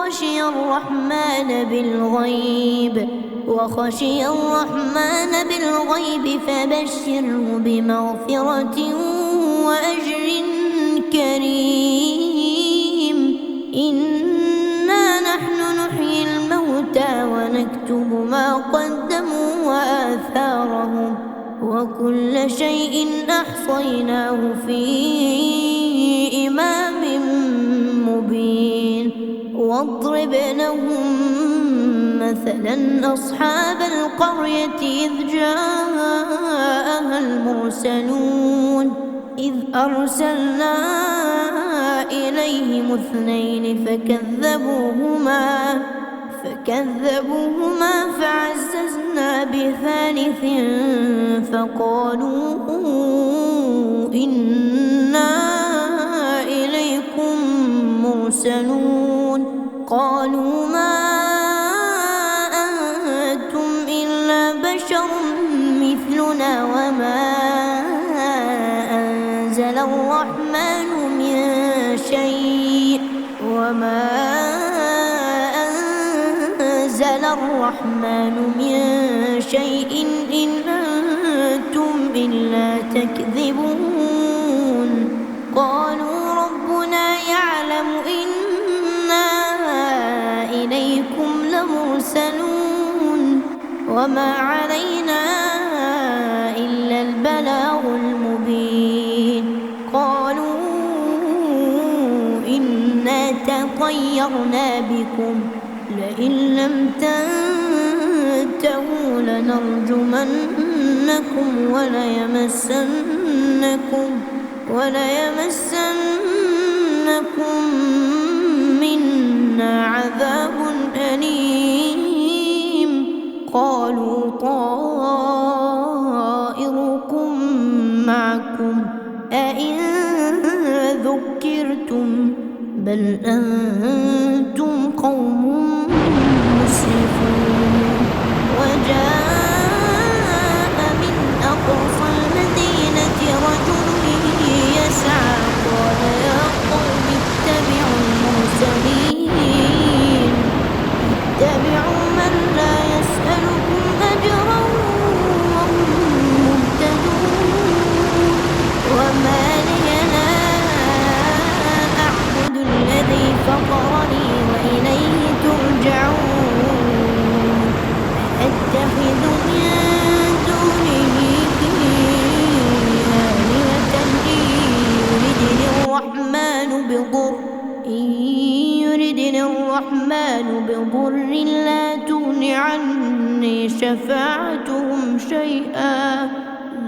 وخشي الرحمن بالغيب فبشره بمغفرة وأجر كريم. إنا نحن نحيي الموتى ونكتب ما قدموا وآثارهم وكل شيء أحصيناه في إمام مبين. واضرب لهم مثلا أصحاب القرية إذ جاءها المرسلون إذ أرسلنا إليهم 2 فكذبوهما فعززنا ب3 فقالوا إنا إليكم مرسلون. قالوا ما أنتم إلا بشر مثلنا وما أنزل الرحمن من شيء إن أنتم إلا تكذبون. قالوا ربنا يعلم إنا إليكم لمرسلون وما علينا إلا البلاغ المبين. قالوا إنا تطيرنا بكم لئن لم تنتهوا لنرجمنكم وليمسنكم منا عذاب أليم. قالوا طائركم معكم أئن ذكرتم بل أنتم قوم مسرفون. وجاء من أقصى المدينة رجل يسعى قال يا قوم اتبعوا المرسلين اتبعوا من لا يسألكم أجرا وهم مهتدون. وما لي لا أعبد الذي فطرني وإليه ترجعون. أتخذ من دونه آلهة إن يردني الرحمن بضر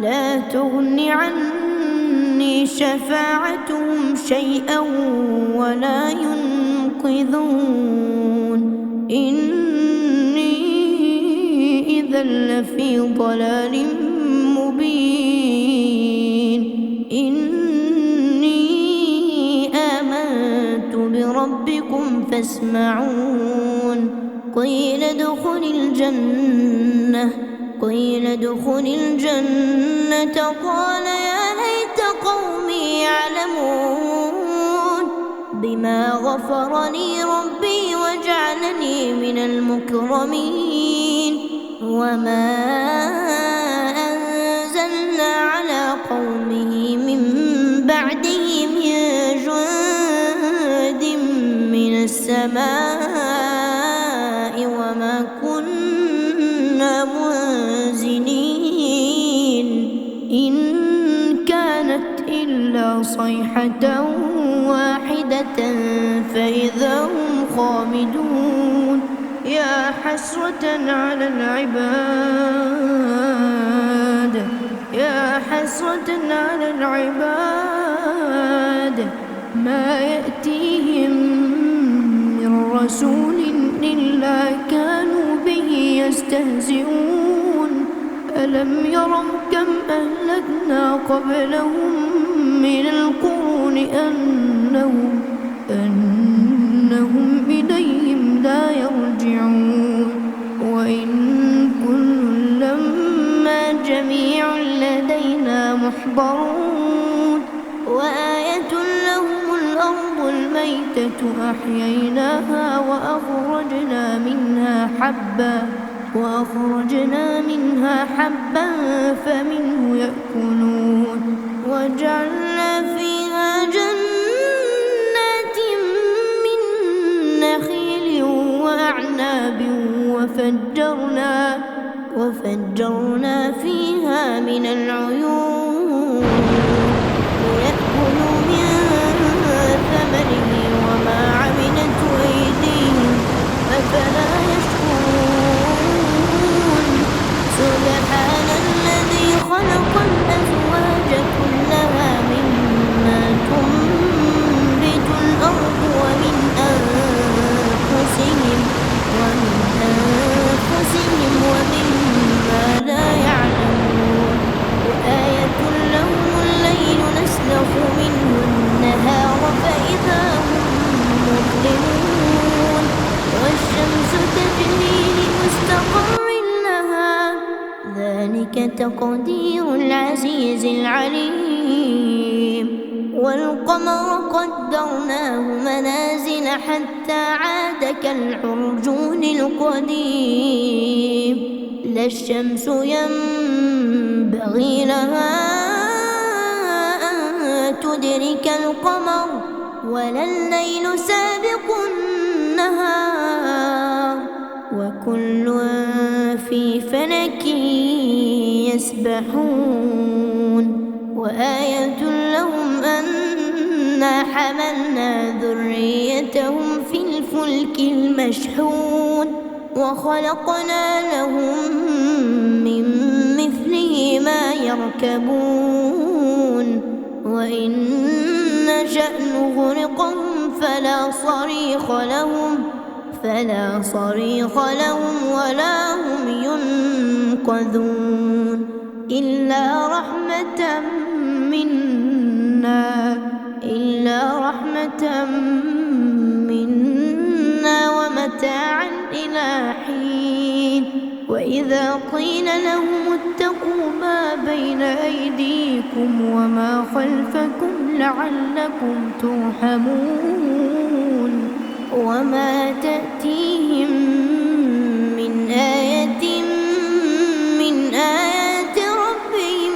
لا تغن عني شفاعتهم شيئا ولا ينقذون. إني إذا لفي ضلال مبين. إني آمنت بربكم فاسمعون. قيل ادخل الجنة قال يا ليت قومي يعلمون بما غفر لي ربي وجعلني من المكرمين. وما أنزلنا على قومه من بعده من جند من السماء وما كنا منزلين. إن كانت إلا صيحة واحدة فإذا هم خامدون. يا حسرة على العباد ما يأتيهم من رسول إلا كانوا به يستهزئون. ألم يروا كم أهلكنا قبلهم من القرون أنهم إليهم لا يرجعون. وإن كل لما جميع لدينا محضرون. وآية لهم الأرض الميتة أحييناها وأخرجنا منها حبا فمنه يأكلون وجعلنا فيها جنات من نخيل وأعناب وفجرنا فيها من العيون ليأكلوا من ثمره وما عملته أيديهم أفلا يشكرون سبحان الذي خلق الأزواج كلها مما تنبت الأرض ومن أنفسهم ومما لا يعلمون وآية لهم الليل نسلخ منه النهار فإذا هم مظلمون والشمس تجري لمستقر لها ذلك تقدير العزيز العليم والقمر قدرناه منازل حتى عاد كالعرجون القديم لا الشمس ينبغي لها أن تدرك القمر ولا الليل سابق النهار وكل في فلك يسبحون وآية لهم أنا حملنا ذريتهم في الفلك المشحون وخلقنا لهم من مثله ما يركبون وإن نشأ نغرقهم فلا صريخ لهم ولا هم ينقذون إلا رحمة منا ومتاعا إلى حين وإذا قيل لهم اتقوا ما بين أيديكم وما خلفكم لعلكم ترحمون وما تأتيهم من آية من آيات ربهم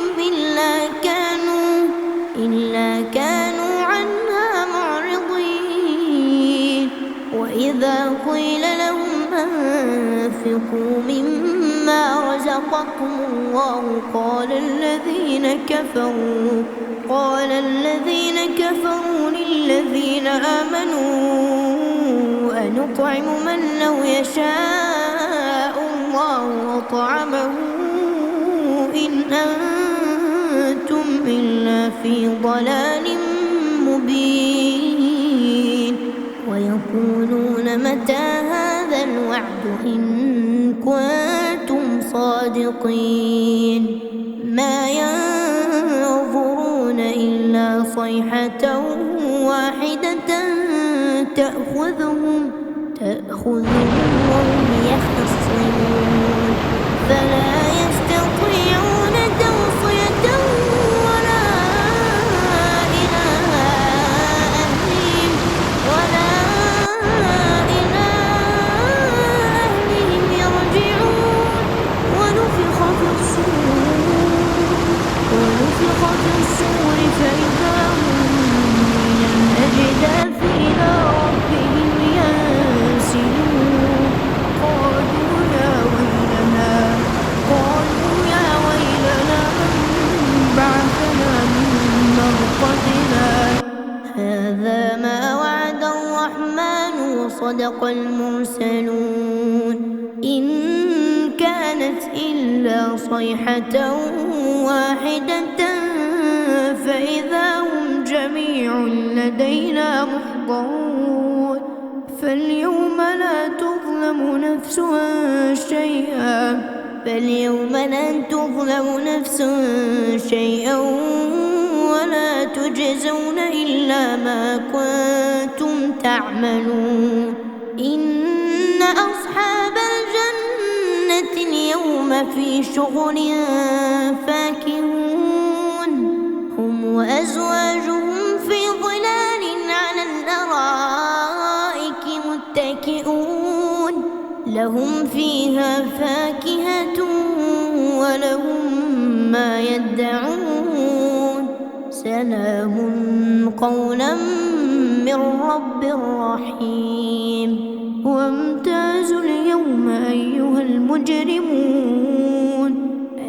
إلا كانوا عنها معرضين وإذا قيل لهم أنفقوا مما رزقكم الله قال الذين كفروا للذين آمنوا أنطعم من لو يشاء الله أطعمه إن أنتم إلا في ضلال مبين ويقولون متى هذا الوعد إن كنتم صادقين ما ينظرون إلا صيحة واحدة تأخذهم وهم يختصمون فلا يستطيعون توصية ولا إلى أهلهم يرجعون ونفخ في الصور فإذا هم من الأجداث إلى ربهم ينسلون قالوا يا ويلنا من بعثنا من مرقدنا هذا ما وعد الرحمن وصدق المرسلون إن كانت إلا صيحة واحدة فإذا هم جميع لدينا محضرون فاليوم لا تظلم نفس شيئا ولا تجزون إلا ما كنتم تعملون إن أصحاب الجنة اليوم في شغل فاكهون هم وأزواجهم في ظلال على الأرائك لهم فيها فاكهة ولهم ما يدعون سلام قولا من رب رحيم وامتازوا اليوم أيها المجرمون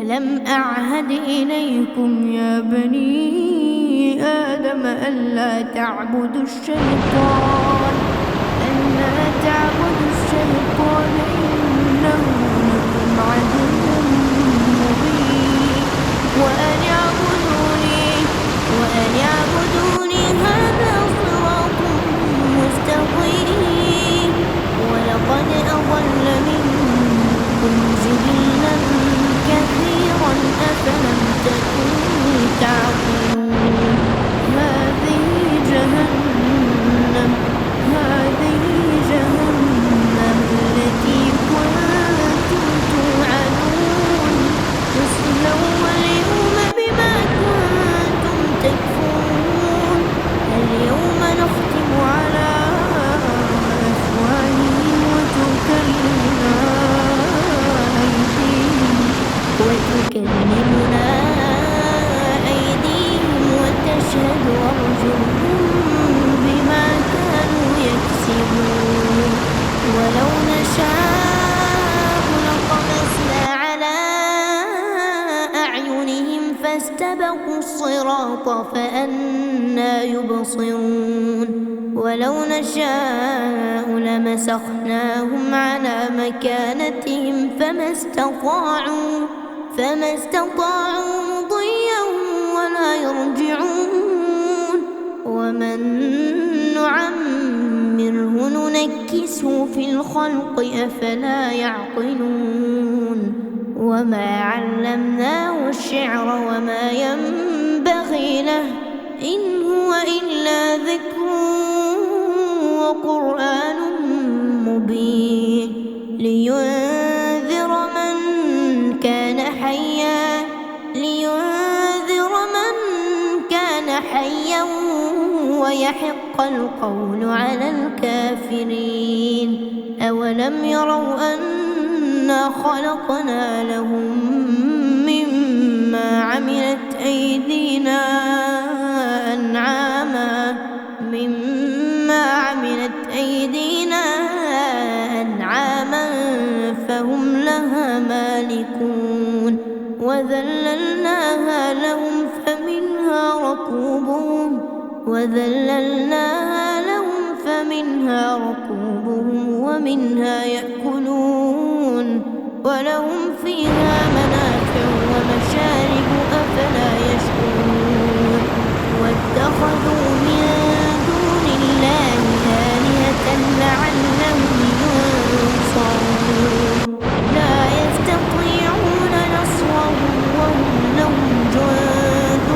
ألم أعهد إليكم يا بني آدم ألا تعبدوا الشيطان إنه لكم عدو مبين وأن اعبدوني هذا صراط مستقيم ولقد أضل منكم جبلا كثيرا أفلم تكونوا تعقلون هذه جهنم التي كنتم توعدون اصلوها اليوم بما كنتم تكفرون اليوم نختم على أفواههم وتكلمنا أيديهم وتشهد أرجلهم بما كانوا يكسبون ولو نشاء لطمسنا على أعينهم فاستبقوا الصراط فأنى يبصرون ولو نشاء لمسخناهم على مكانتهم فما استطاعوا مضيا ولا يرجعون ومن نعمره ننكسه في الخلق أفلا يعقلون وما علمناه الشعر وما ينبغي له إن هو إلا ذكر وقرآن مبين لينذر من كان حيا ويحق القول على الكافرين أولم يروا أنا خلقنا لهم مما عملت أيدينا أنعاما فهم لها مالكون وذللناها لهم فمنها ركوبهم ومنها يأكلون ولهم فيها منافع ومشارب أفلا يشكرون واتخذوا من دون الله آلهة لعلهم ينصرون لا يستطيعون نصرهم وهم لهم جند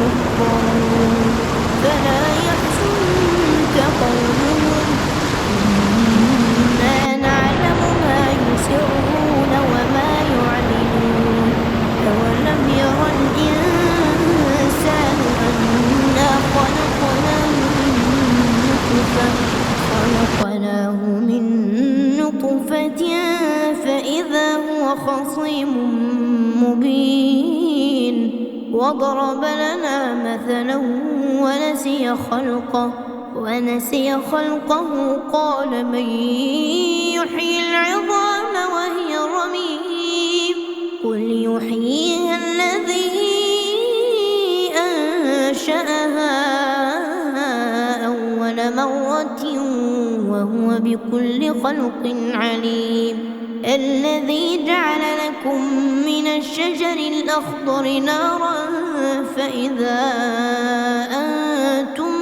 مهضرون فلا يحزنك قولهم إنا نعلم ما يسرون وما يعلنون أولم ير الإنسان أنا خلقناه من نطفة فإذا هو خصيم مبين وضرب لنا مثلا ونسي خلقه قال من يحيي العظام وهي رميم قل يحييها الذي أنشأها أول مرة وهو بكل خلق عليم الذي جعل لكم من الشجر الأخضر نارا فإذا أنتم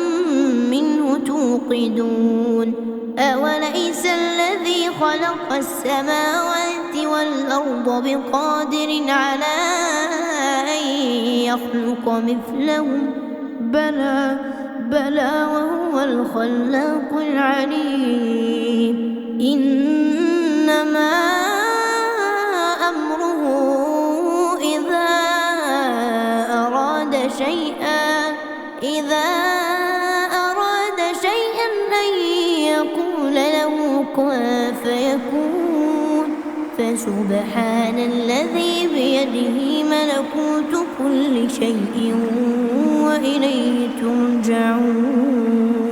منه توقدون أوليس الذي خلق السماوات والأرض بقادر على أن يخلق مثلهم بلى وهو الخلاق العليم إنما أمره إذا أراد شيئا أن يقول له كن فيكون فسبحان الذي بيده ملكوت كل شيء وإليه ترجعون.